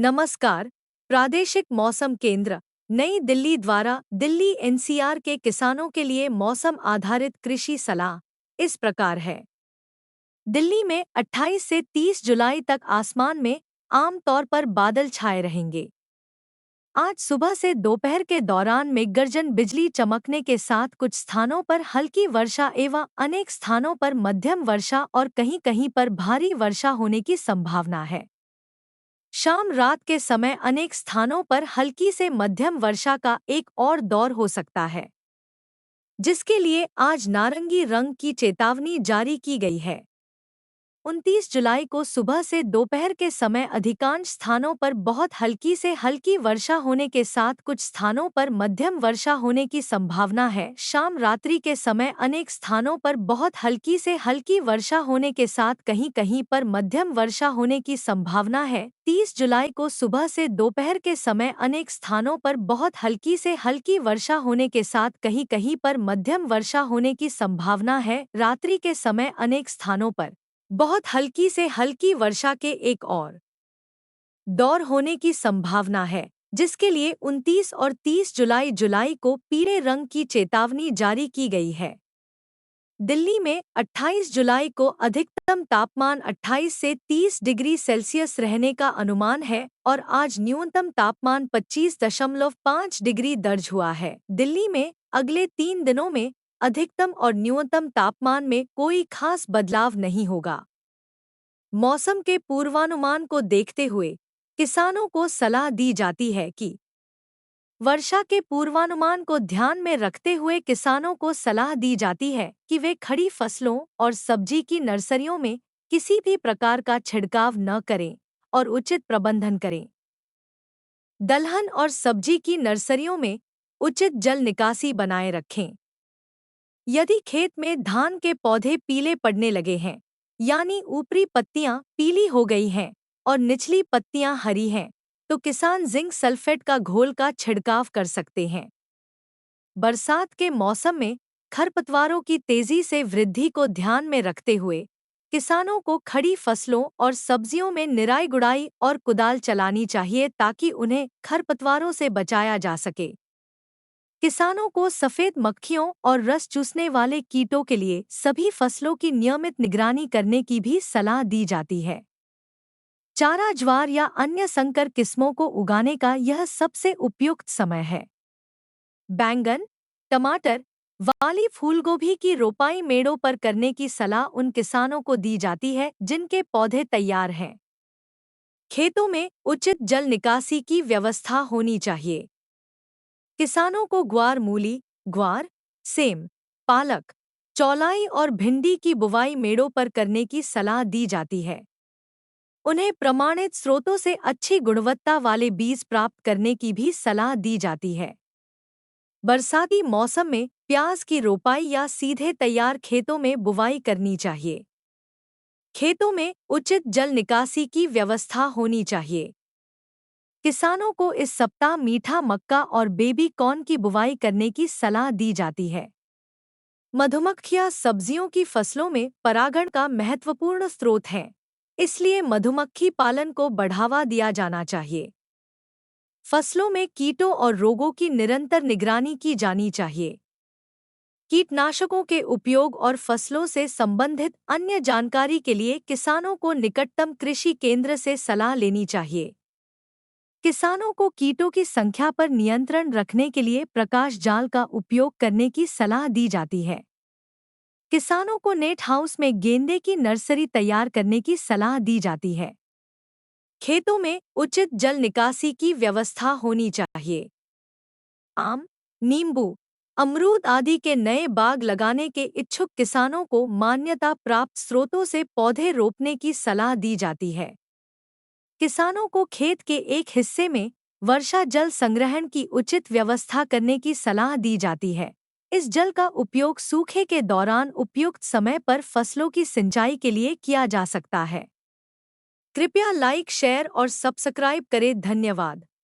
नमस्कार। प्रादेशिक मौसम केंद्र नई दिल्ली द्वारा दिल्ली एनसीआर के किसानों के लिए मौसम आधारित कृषि सलाह इस प्रकार है। दिल्ली में 28 से 30 जुलाई तक आसमान में आम तौर पर बादल छाए रहेंगे। आज सुबह से दोपहर के दौरान मेघगर्जन बिजली चमकने के साथ कुछ स्थानों पर हल्की वर्षा एवं अनेक स्थानों पर मध्यम वर्षा और कहीं-कहीं पर भारी वर्षा होने की संभावना है। शाम रात के समय अनेक स्थानों पर हल्की से मध्यम वर्षा का एक और दौर हो सकता है, जिसके लिए आज नारंगी रंग की चेतावनी जारी की गई है। 29 जुलाई को सुबह से दोपहर के समय अधिकांश स्थानों पर बहुत हल्की से हल्की वर्षा होने के साथ कुछ स्थानों पर मध्यम वर्षा होने की संभावना है। शाम रात्रि के समय अनेक स्थानों पर बहुत हल्की से हल्की वर्षा होने के साथ कहीं-कहीं पर मध्यम वर्षा होने की संभावना है। 30 जुलाई को सुबह से दोपहर के समय अनेक स्थानों पर बहुत हल्की से हल्की वर्षा होने के साथ कहीं-कहीं पर मध्यम वर्षा होने की संभावना है। रात्रि के समय अनेक स्थानों पर बहुत हल्की से हल्की वर्षा के एक और दौर होने की संभावना है, जिसके लिए 29 और 30 जुलाई को पीले रंग की चेतावनी जारी की गई है। दिल्ली में 28 जुलाई को अधिकतम तापमान 28 से 30 डिग्री सेल्सियस रहने का अनुमान है और आज न्यूनतम तापमान 25.5 डिग्री दर्ज हुआ है। दिल्ली में अगले 3 दिनों में अधिकतम और न्यूनतम तापमान में कोई खास बदलाव नहीं होगा। मौसम के पूर्वानुमान को देखते हुए किसानों को सलाह दी जाती है कि वर्षा के पूर्वानुमान को ध्यान में रखते हुए किसानों को सलाह दी जाती है कि वे खड़ी फसलों और सब्जी की नर्सरियों में किसी भी प्रकार का छिड़काव न करें और उचित प्रबंधन करें। दलहन और सब्जी की नर्सरियों में उचित जल निकासी बनाए रखें। यदि खेत में धान के पौधे पीले पड़ने लगे हैं, यानी ऊपरी पत्तियां पीली हो गई हैं और निचली पत्तियां हरी हैं, तो किसान जिंक सल्फेट का घोल का छिड़काव कर सकते हैं। बरसात के मौसम में खरपतवारों की तेजी से वृद्धि को ध्यान में रखते हुए किसानों को खड़ी फसलों और सब्जियों में निराई गुड़ाई और कुदाल चलानी चाहिए ताकि उन्हें खरपतवारों से बचाया जा सके। किसानों को सफेद मक्खियों और रस चूसने वाले कीटों के लिए सभी फसलों की नियमित निगरानी करने की भी सलाह दी जाती है। चारा ज्वार या अन्य संकर किस्मों को उगाने का यह सबसे उपयुक्त समय है। बैंगन, टमाटर वाली फूलगोभी की रोपाई मेड़ों पर करने की सलाह उन किसानों को दी जाती है जिनके पौधे तैयार हैं। खेतों में उचित जल निकासी की व्यवस्था होनी चाहिए। किसानों को ग्वार मूली, ग्वार, सेम, पालक, चौलाई और भिंडी की बुवाई मेड़ों पर करने की सलाह दी जाती है। उन्हें प्रमाणित स्रोतों से अच्छी गुणवत्ता वाले बीज प्राप्त करने की भी सलाह दी जाती है। बरसाती मौसम में प्याज की रोपाई या सीधे तैयार खेतों में बुवाई करनी चाहिए। खेतों में उचित जल निकासी की व्यवस्था होनी चाहिए। किसानों को इस सप्ताह मीठा मक्का और बेबी कॉर्न की बुवाई करने की सलाह दी जाती है। मधुमक्खियां सब्जियों की फसलों में परागण का महत्वपूर्ण स्रोत हैं, इसलिए मधुमक्खी पालन को बढ़ावा दिया जाना चाहिए। फसलों में कीटों और रोगों की निरंतर निगरानी की जानी चाहिए। कीटनाशकों के उपयोग और फसलों से संबंधित अन्य जानकारी के लिए किसानों को निकटतम कृषि केंद्र से सलाह लेनी चाहिए। किसानों को कीटों की संख्या पर नियंत्रण रखने के लिए प्रकाश जाल का उपयोग करने की सलाह दी जाती है। किसानों को नेट हाउस में गेंदे की नर्सरी तैयार करने की सलाह दी जाती है। खेतों में उचित जल निकासी की व्यवस्था होनी चाहिए। आम, नींबू, अमरूद आदि के नए बाग लगाने के इच्छुक किसानों को मान्यता प्राप्त स्रोतों से पौधे रोपने की सलाह दी जाती है। किसानों को खेत के एक हिस्से में वर्षा जल संग्रहण की उचित व्यवस्था करने की सलाह दी जाती है। इस जल का उपयोग सूखे के दौरान उपयुक्त समय पर फसलों की सिंचाई के लिए किया जा सकता है। कृपया लाइक, शेयर और सब्सक्राइब करें। धन्यवाद।